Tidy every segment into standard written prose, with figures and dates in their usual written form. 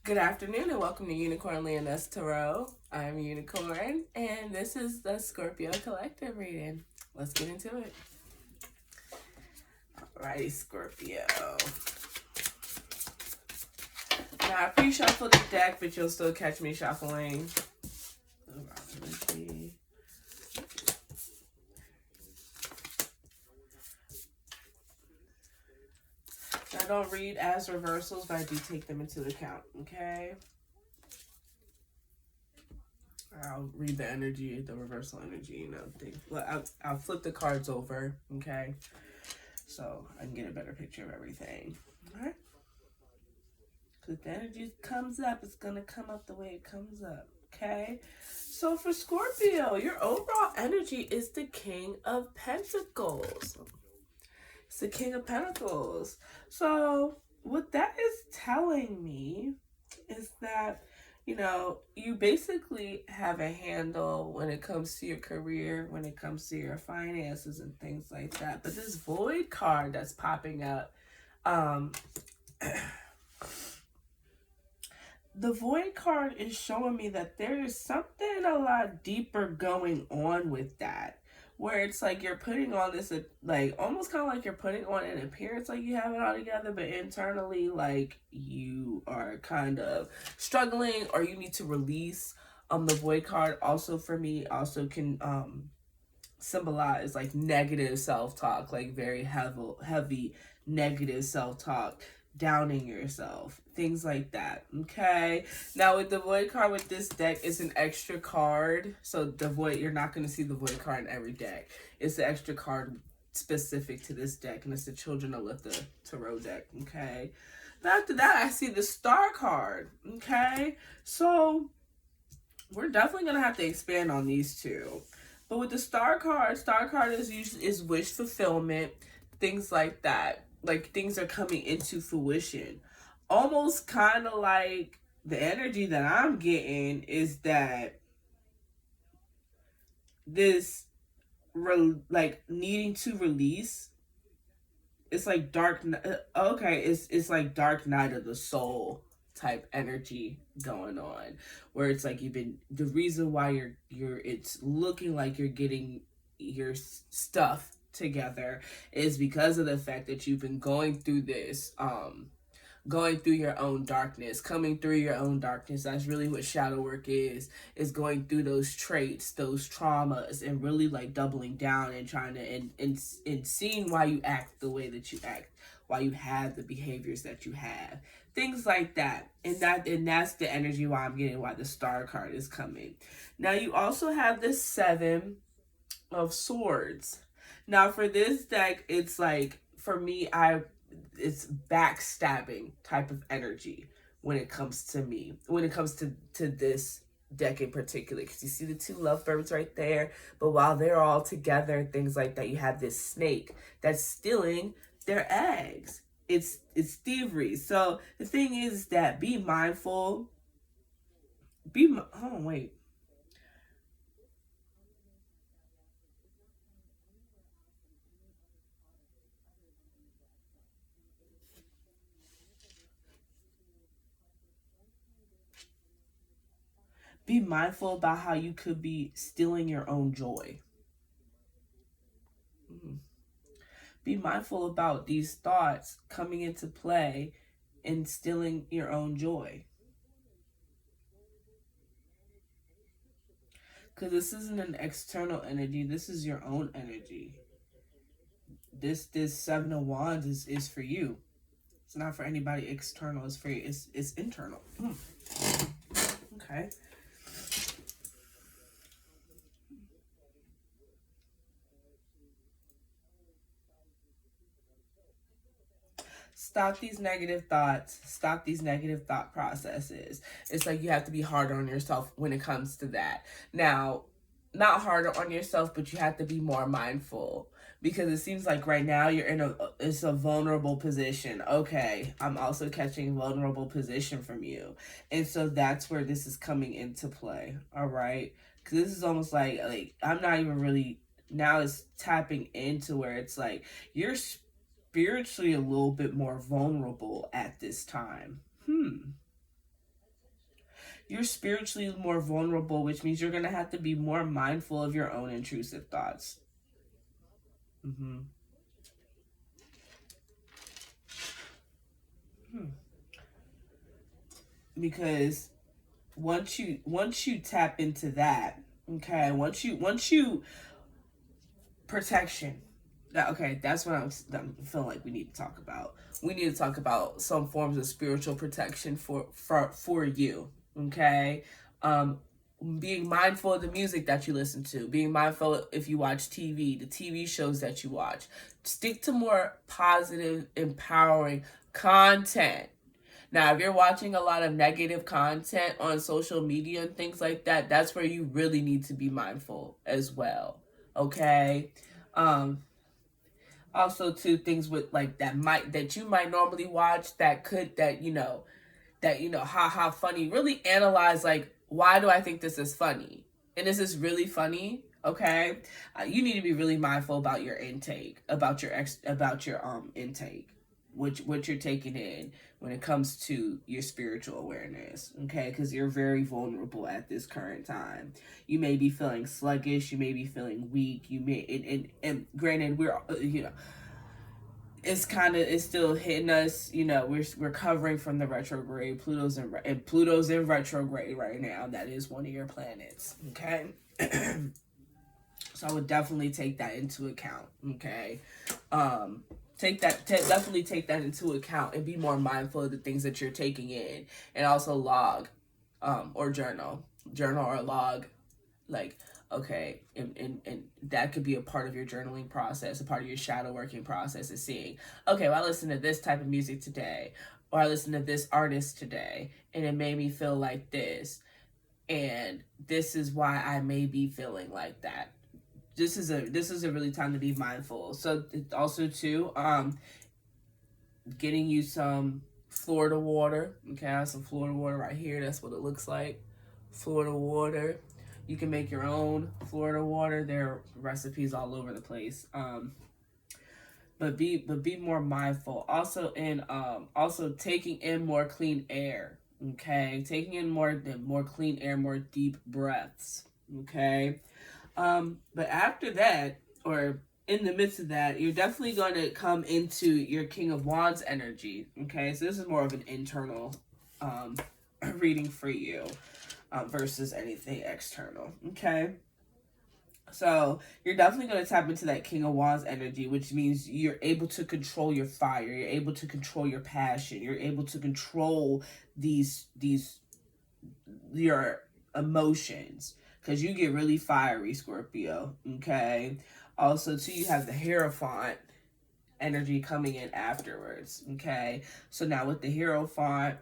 Good afternoon and welcome to Unicorn Leoness Tarot. I'm Unicorn and this is the Scorpio Collective reading. Let's get into it. Alrighty, Scorpio. Now I pre-shuffled the deck, but you'll still catch me shuffling. Let's see. I don't read as reversals, but I do take them into account, okay? I'll read the energy, the reversal energy, things. Well, I'll flip the cards over, okay? So I can get a better picture of everything, all right? Because the energy comes up, it's going to come up the way it comes up, okay? So for Scorpio, your overall energy is the King of Pentacles. It's the King of Pentacles. So what that is telling me is that, you basically have a handle when it comes to your career, when it comes to your finances and things like that. But this Void card that's popping up, the Void card is showing me that there is something a lot deeper going on with that. Where it's like you're putting on this, like, almost kind of like you're putting on an appearance like you have it all together, but internally, like, you are kind of struggling or you need to release. The Void card also, for me, also can symbolize, like, negative self-talk, like, very heavy negative self-talk, downing yourself, things like that, okay? Now with the Void card with this deck, it's an extra card. So the Void, you're not going to see the Void card in every deck. It's the extra card specific to this deck, and it's the Children of Litha Tarot deck, okay? But after that, I see the Star card, okay? So we're definitely going to have to expand on these two. But with the Star card is wish fulfillment, things like that. Like, things are coming into fruition. Almost kind of like the energy that I'm getting is that this, like, needing to release, it's like it's like Dark Night of the Soul type energy going on, where it's like the reason why it's looking like you're getting your stuff together is because of the fact that you've been going through this, going through your own darkness, coming through your own darkness. That's really what shadow work is going through those traits, those traumas, and really, like, doubling down and trying to, and seeing why you act the way that you act, why you have the behaviors that you have, things like that. And that's the energy why I'm getting, why the Star card is coming. Now you also have the Seven of Swords. Now for this deck, it's like, for me, it's backstabbing type of energy when it comes to me, when it comes to this deck in particular, because you see the two lovebirds right there, but while they're all together, things like that, you have this snake that's stealing their eggs. It's thievery. So the thing is that be mindful. Wait. Be mindful about how you could be stealing your own joy. Be mindful about these thoughts coming into play and stealing your own joy. Because this isn't an external energy. This is your own energy. This Seven of Wands is for you. It's not for anybody external. It's for you. It's internal. Okay. Stop these negative thoughts. Stop these negative thought processes. It's like you have to be harder on yourself when it comes to that. Now, not harder on yourself, but you have to be more mindful, because it seems like right now you're in it's a vulnerable position. Okay, I'm also catching vulnerable position from you. And so that's where this is coming into play. All right. Because this is almost like I'm not even really, now it's tapping into where it's like you're spiritually a little bit more vulnerable at this time. you're spiritually more vulnerable, which means you're going to have to be more mindful of your own intrusive thoughts. Mm-hmm. Hmm. Because once you tap into that, okay, once you protection. Okay, that's what I'm feeling like we need to talk about. We need to talk about some forms of spiritual protection for you. Okay, um, being mindful of the music that you listen to, being mindful if you watch TV, the TV shows that you watch. Stick to more positive, empowering content. Now, if you're watching a lot of negative content on social media and things like that, that's where you really need to be mindful as well. Okay. Um, Also, two things with like that you might normally watch that could that ha funny. Really analyze like, why do I think this is funny, and is this really funny? Okay, you need to be really mindful about your intake, about your intake, what you're taking in when it comes to your spiritual awareness. Okay, because you're very vulnerable at this current time. You may be feeling sluggish, you may be feeling weak, you may and granted, we're it's still hitting us. We're recovering from the retrograde. Pluto's in retrograde right now. That is one of your planets. Okay. So I would definitely take that into account. Okay. Definitely take that into account and be more mindful of the things that you're taking in, and also log, or journal or log, like, okay, and that could be a part of your journaling process, a part of your shadow working process, is seeing, okay, well, I listened to this type of music today, or I listened to this artist today, and it made me feel like and this is why I may be feeling like that. This is a really time to be mindful. So also too, getting you some Florida water. Okay, I have some Florida water right here. That's what it looks like. Florida water. You can make your own Florida water. There are recipes all over the place. But be more mindful. Also taking in more clean air. Okay, taking in more clean air, more deep breaths. Okay, but after that, or in the midst of that, you're definitely going to come into your King of Wands energy. Okay, so this is more of an internal um, reading for you, versus anything external. Okay, so you're definitely going to tap into that King of Wands energy, which means you're able to control your fire. You're able to control your passion. You're able to control these your emotions, because you get really fiery, Scorpio. Okay. Also, too, you have the Hierophant energy coming in afterwards. Okay. So now with the Hierophant,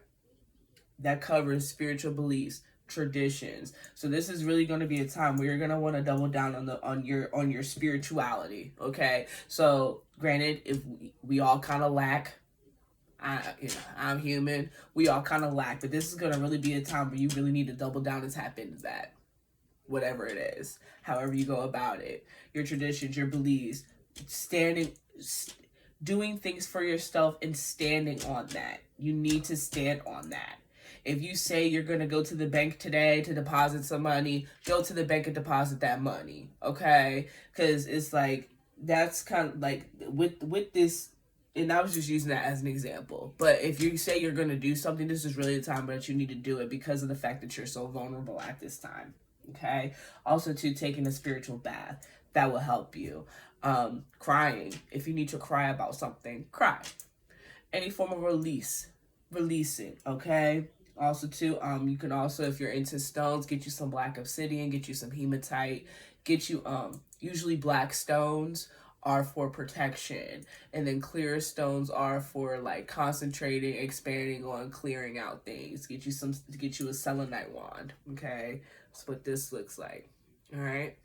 that covers spiritual beliefs, traditions. So this is really going to be a time where you're going to want to double down on your spirituality. Okay. So granted, if we all kind of lack, I'm human. We all kind of lack, but this is gonna really be a time where you really need to double down and tap into that, whatever it is, however you go about it, your traditions, your beliefs, standing, doing things for yourself and standing on that. You need to stand on that. If you say you're gonna go to the bank today to deposit some money, go to the bank and deposit that money, okay? Because it's like, that's kind of like with this, and I was just using that as an example. But if you say you're going to do something, this is really the time that you need to do it, because of the fact that you're so vulnerable at this time. Okay. Also, to taking a spiritual bath, that will help you. Crying, if you need to cry about something, cry. Any form of release it. Okay. Also, too, you can also, if you're into stones, get you some black obsidian, get you some hematite, get you usually black stones are for protection, and then clear stones are for like concentrating, expanding on clearing out things. Get you a selenite wand. Okay, that's what this looks like. All right.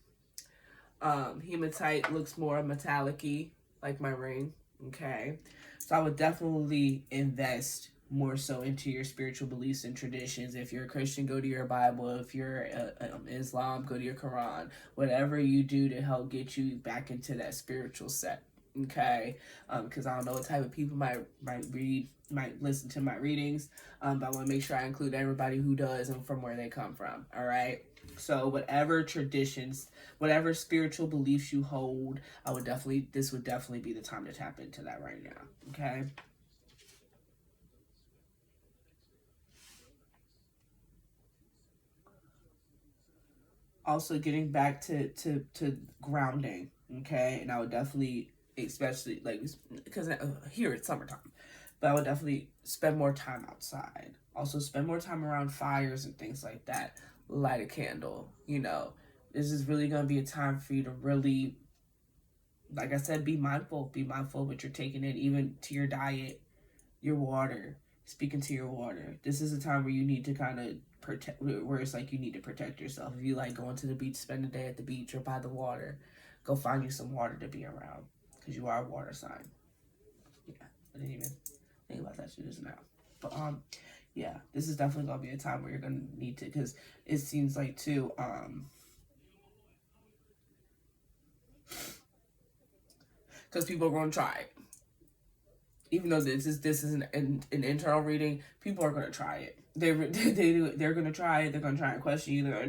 Hematite looks more metallic-y, like my ring. Okay, so I would definitely invest more so into your spiritual beliefs and traditions. If you're a Christian, go to your Bible. If you're Islam, go to your Quran. Whatever you do to help get you back into that spiritual set. Okay, because I don't know what type of people might listen to my readings, but I want to make sure I include everybody who does and from where they come from. All right. So whatever traditions, whatever spiritual beliefs you hold, this would definitely be the time to tap into that right now. Okay. Also getting back to grounding. Okay, and I would definitely, especially like because here it's summertime, but I would definitely spend more time outside. Also spend more time around fires and things like that. Light a candle. This is really going to be a time for you to really, like I said, be mindful. Be mindful of what you're taking in, even to your diet, your water. Speaking to your water, this is a time where you need to kind of protect, where it's like you need to protect yourself. If you like going to the beach, spend a day at the beach or by the water, go find you some water to be around, because you are a water sign. Yeah, I didn't even think about that shit just now. But yeah, this is definitely gonna be a time where you're gonna need to, because it seems like too because people are gonna try it. Even though this is an internal reading, people are gonna try it. They're gonna try it. They're gonna try and question you. They're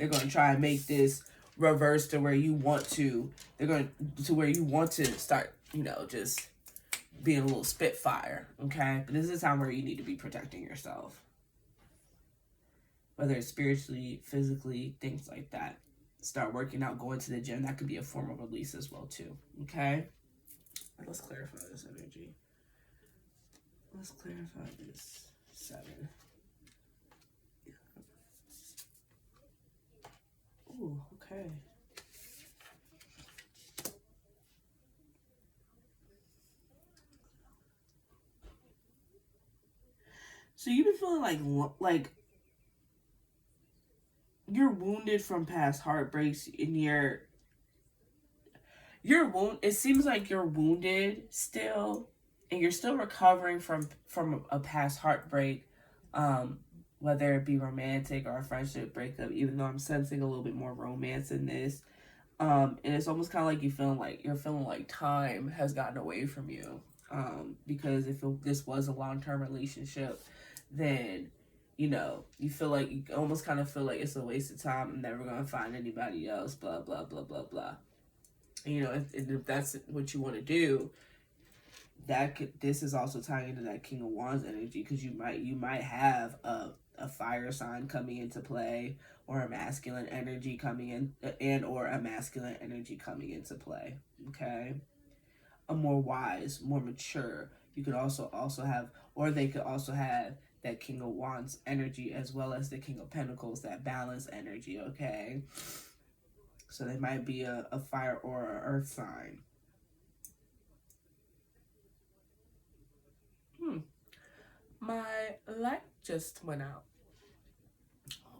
gonna try and make this reverse to where you want to. They're going to where you want to start. Just being a little spitfire. Okay, but this is a time where you need to be protecting yourself, whether it's spiritually, physically, things like that. Start working out, going to the gym. That could be a form of release as well too. Okay, let's clarify this energy. Let's clarify this. 7. Ooh, okay. So you've been feeling like you're wounded from past heartbreaks, and you're wound. It seems like you're wounded still, and you're still recovering from a past heartbreak, um, whether it be romantic or a friendship breakup. Even though I'm sensing a little bit more romance in this, and it's almost kind of like you're feeling like time has gotten away from you, because if this was a long-term relationship, then you feel like you almost kind of feel like it's a waste of time. I'm never gonna find anybody else. Blah blah blah blah blah. If that's what you want to do, this is also tying into that King of Wands energy, because you might have a fire sign coming into play, or a masculine energy coming in, and or a masculine energy coming into play. Okay, a more wise, more mature. You could also have, or they could also have that King of Wands energy as well as the King of Pentacles, that balance energy. Okay, so they might be a fire or an earth sign. Hmm. My light just went out.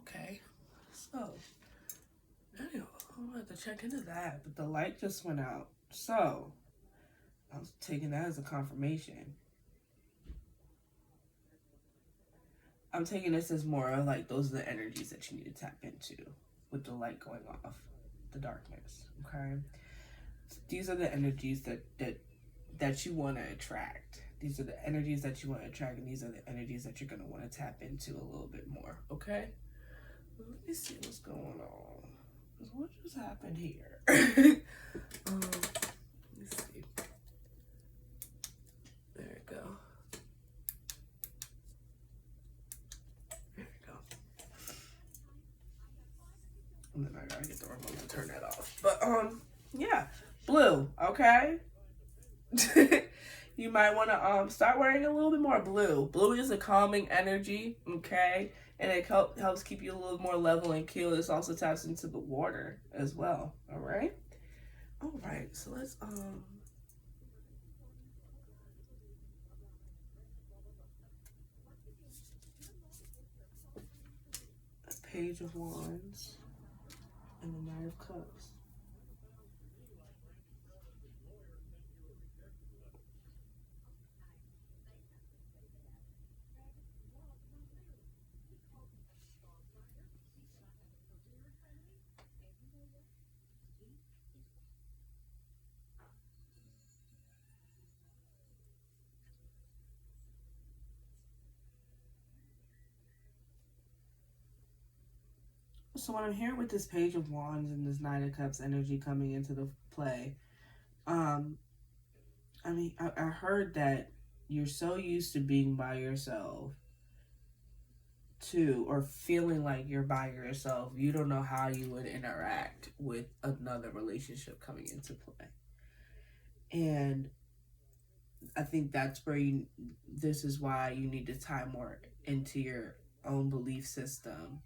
Okay, so anyway, I'll have to check into that. But the light just went out, so I was taking that as a confirmation. I'm taking this as more of like those are the energies that you need to tap into with the light going off, the darkness. Okay, these are the energies that you want to attract. These are the energies that you want to attract, and these are the energies that you're going to want to tap into a little bit more. Okay, let me see what's going on. What just happened here? Let's see. There we go. There we go. And then I gotta get the remote to turn that off. But yeah, blue. Okay. You might want to start wearing a little bit more blue. Blue is a calming energy. Okay, and it helps keep you a little more level and keel. This also taps into the water as well. All right. All right. So let's Page of Wands and the Knight of Cups. So what I'm hearing with this Page of Wands and this Knight of Cups energy coming into the play, um, I mean, I heard that you're so used to being by yourself too, or feeling like you're by yourself, you don't know how you would interact with another relationship coming into play. And I think that's where this is why you need to tie more into your own belief system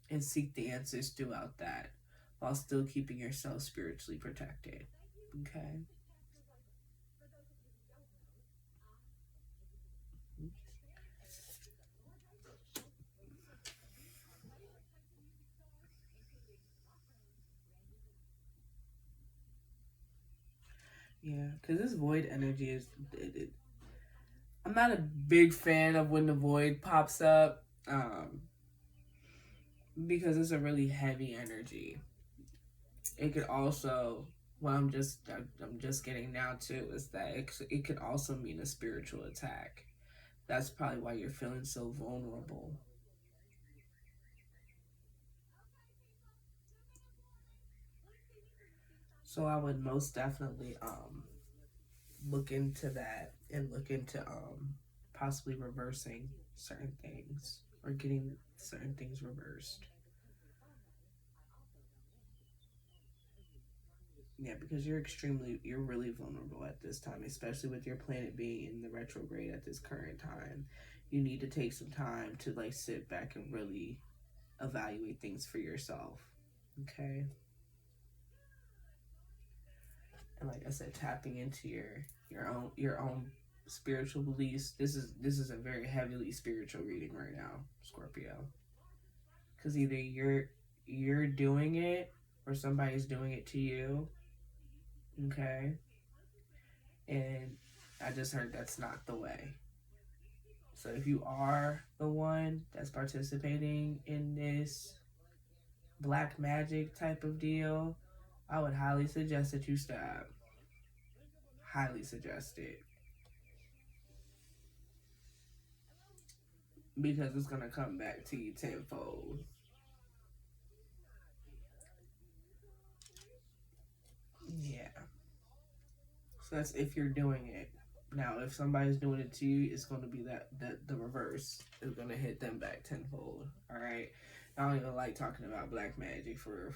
and seek the answers throughout that while still keeping yourself spiritually protected. Okay? Yeah, because this void energy is. I'm not a big fan of when the void pops up because it's a really heavy energy. It could also, what I'm just getting now too, is that it could also mean a spiritual attack. That's probably why you're feeling so vulnerable. So I would most definitely look into that and look into possibly reversing certain things or getting certain things reversed. Yeah, because you're really vulnerable at this time, especially with your planet being in the retrograde at this current time. You need to take some time to like sit back and really evaluate things for yourself. Okay. And like I said, tapping into your own spiritual beliefs. This is a very heavily spiritual reading right now, Scorpio. Because either you're doing it or somebody's doing it to you. Okay. And I just heard that's not the way. So if you are the one that's participating in this black magic type of deal, I would highly suggest that you stop. Highly suggest it. Because it's gonna come back to you tenfold. Yeah. So that's if you're doing it. Now, if somebody's doing it to you, it's going to be that the reverse is going to hit them back tenfold. All right. I don't even like talking about black magic for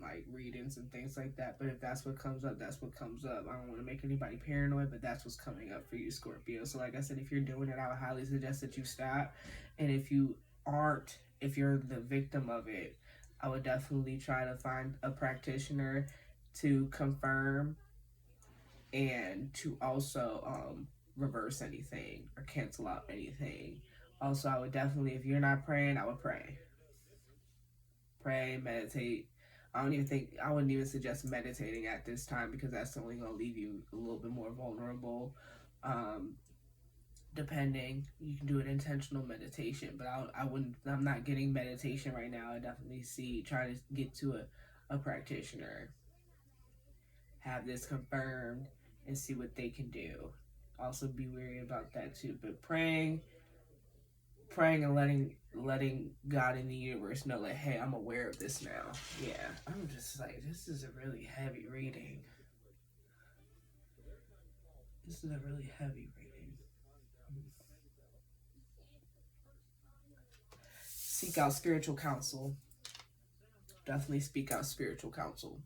like readings and things like that. But if that's what comes up, that's what comes up. I don't want to make anybody paranoid, but that's what's coming up for you, Scorpio. So, like I said, if you're doing it, I would highly suggest that you stop. And if you aren't, if you're the victim of it, I would definitely try to find a practitioner to confirm and to also reverse anything or cancel out anything. Also, I would definitely, if you're not praying, I would pray. Pray, meditate. I wouldn't even suggest meditating at this time because that's only going to leave you a little bit more vulnerable. Um, Depending, you can do an intentional meditation, but I wouldn't, I'm not getting meditation right now. I definitely try to get to a practitioner, have this confirmed, and see what they can do. Also be wary about that too. But praying and letting God in the universe know like, hey, I'm aware of this now. Yeah. I'm just like, this is a really heavy reading. This is a really heavy reading. Seek out spiritual counsel. Definitely speak out spiritual counsel.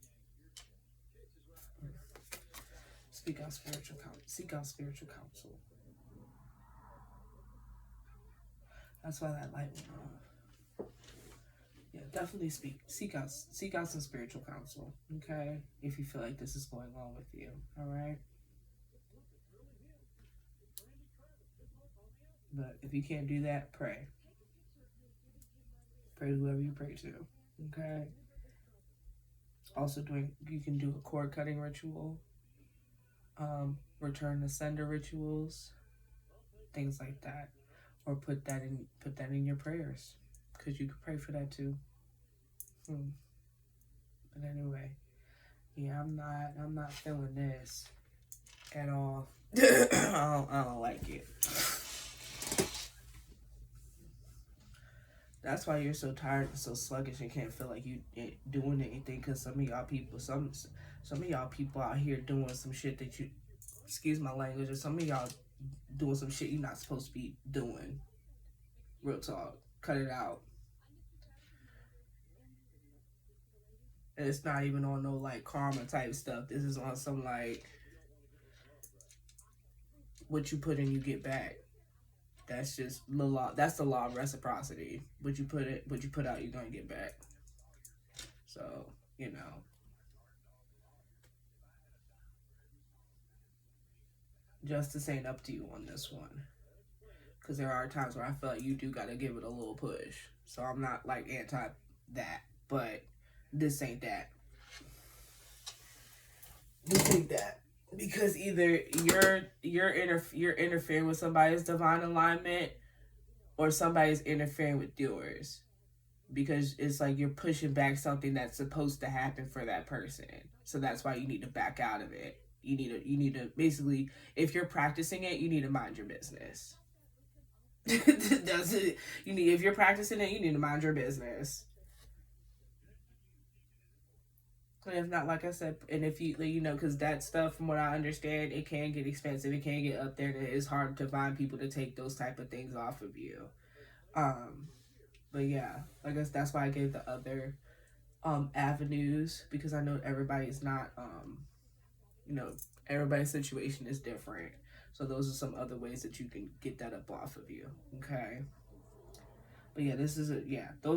Speak out spiritual counsel. Seek out spiritual counsel. That's why that light went off. Yeah, definitely seek out some spiritual counsel. Okay, if you feel like this is going on with you. All right. But if you can't do that, pray. Pray to whoever you pray to. Okay. Also, you can do a cord cutting ritual, return the sender rituals, things like that, or put that in your prayers, because you could pray for that too. But anyway, yeah, I'm not feeling this at all. I don't like it. That's why you're so tired and so sluggish and can't feel like you doing anything. Cause some of y'all people out here doing some shit that you, excuse my language, or some of y'all doing some shit you're not supposed to be doing. Real talk, cut it out. And it's not even on no like karma type stuff. This is on some like what you put in, you get back. That's just the law. That's the law of reciprocity. What you put out, you're gonna get back. So you know, justice ain't up to you on this one. Because there are times where I feel like you do gotta give it a little push. So I'm not like anti that, but this ain't that. This ain't that. Because either you're interfering with somebody's divine alignment, or somebody's interfering with yours. Because it's like you're pushing back something that's supposed to happen for that person. So that's why you need to back out of it. You need to basically, if you're practicing it, you need to mind your business. That's it. If you're practicing it, you need to mind your business. And if not, like I said, and if because that stuff, from what I understand, it can get expensive. It can get up there, and it's hard to find people to take those type of things off of you. Um, but yeah, I guess that's why I gave the other avenues, because I know everybody's not you know everybody's situation is different. So those are some other ways that you can get that up off of you. Okay. But yeah, those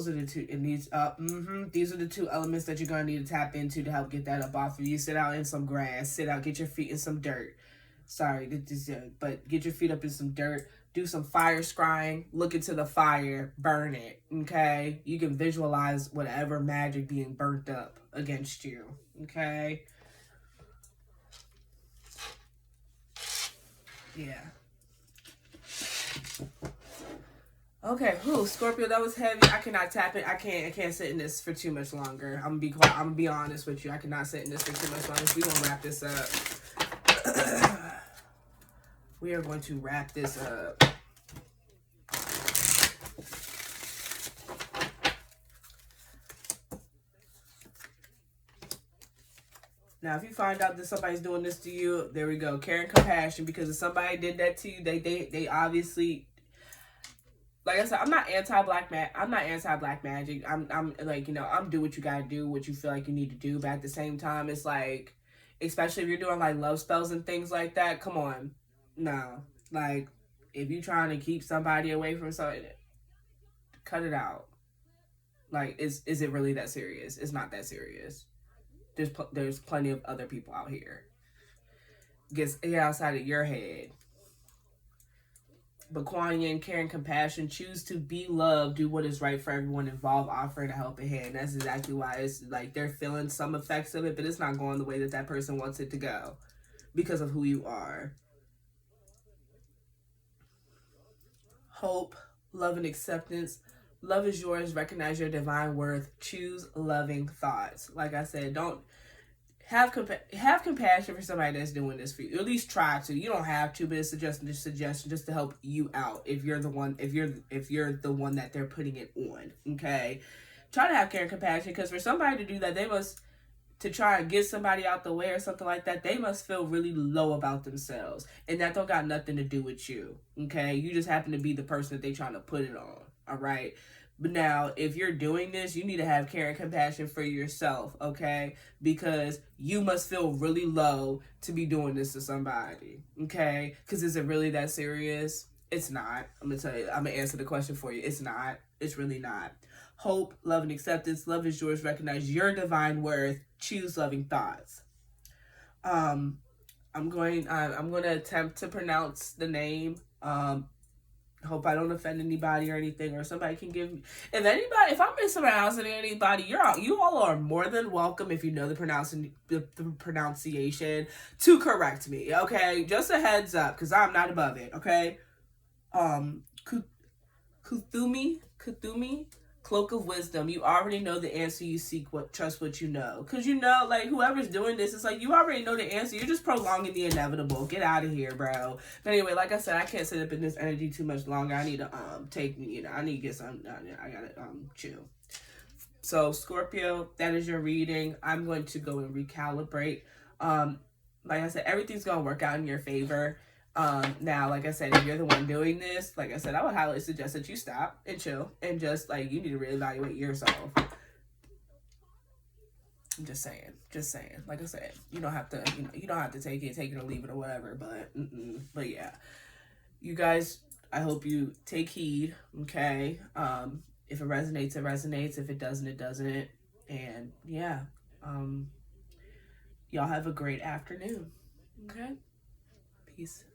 are the two, and these are the two elements that you're gonna need to tap into to help get that up off of you. Sit out in some grass, get your feet in some dirt. Sorry, but get your feet up in some dirt. Do some fire scrying. Look into the fire, burn it. Okay, you can visualize whatever magic being burnt up against you. Okay. Yeah. Okay, Scorpio, that was heavy. I cannot tap it. I can't sit in this for too much longer. I'm gonna be honest with you. I cannot sit in this for too much longer. We're gonna wrap this up. We are going to wrap this up. Now, if you find out that somebody's doing this to you, there we go. Care and compassion, because if somebody did that to you, they obviously, like I said, I'm not anti-black magic. I'm like, I'm do what you gotta do, what you feel like you need to do. But at the same time, it's like, especially if you're doing like love spells and things like that, come on. No. Like, if you're trying to keep somebody away from something, cut it out. Like, is it really that serious? It's not that serious. There's plenty of other people out here. Get outside of your head. But Kuan Yin, care and compassion, choose to be loved, do what is right for everyone involved, offering a helping hand. That's exactly why it's like they're feeling some effects of it, but it's not going the way that person wants it to go because of who you are. Hope, love, and acceptance. Love is yours. Recognize your divine worth. Choose loving thoughts. Like I said, don't have compassion for somebody that's doing this for you. At least try to. You don't have to, but it's suggestion just to help you out. If you're the one that they're putting it on, okay. Try to have care and compassion, because for somebody to do that, they must, to try and get somebody out the way or something like that, they must feel really low about themselves, and that don't got nothing to do with you. Okay, you just happen to be the person that they trying to put it on. All right. But now, if you're doing this, you need to have care and compassion for yourself, okay? Because you must feel really low to be doing this to somebody, okay? Because is it really that serious? It's not. I'm going to tell you. I'm going to answer the question for you. It's not. It's really not. Hope, love, and acceptance. Love is yours. Recognize your divine worth. Choose loving thoughts. I'm going to attempt to pronounce the name. Hope I don't offend anybody or anything, or somebody can give me, if I'm mispronouncing anybody, you all are more than welcome, if you know the pronunciation, to correct me, okay? Just a heads up, because I'm not above it, okay? Kuthumi, Cloak of wisdom. You already know the answer you seek. What trust what you know, because you know, like whoever's doing this, it's like you already know the answer. You're just prolonging the inevitable. Get out of here, bro. But anyway, like I said, I can't sit up in this energy too much longer. I need to take, I need to get some. I gotta chill. So Scorpio, that is your reading. I'm going to go and recalibrate. Um, like I said, everything's gonna work out in your favor. Now, like I said, if you're the one doing this, like I said, I would highly suggest that you stop and chill and just like you need to reevaluate yourself. I'm just saying, just saying. Like I said, you don't have to, you don't have to take it or leave it or whatever. But yeah, you guys, I hope you take heed. Okay, if it resonates, it resonates. If it doesn't, it doesn't. And yeah, y'all have a great afternoon. Okay, peace.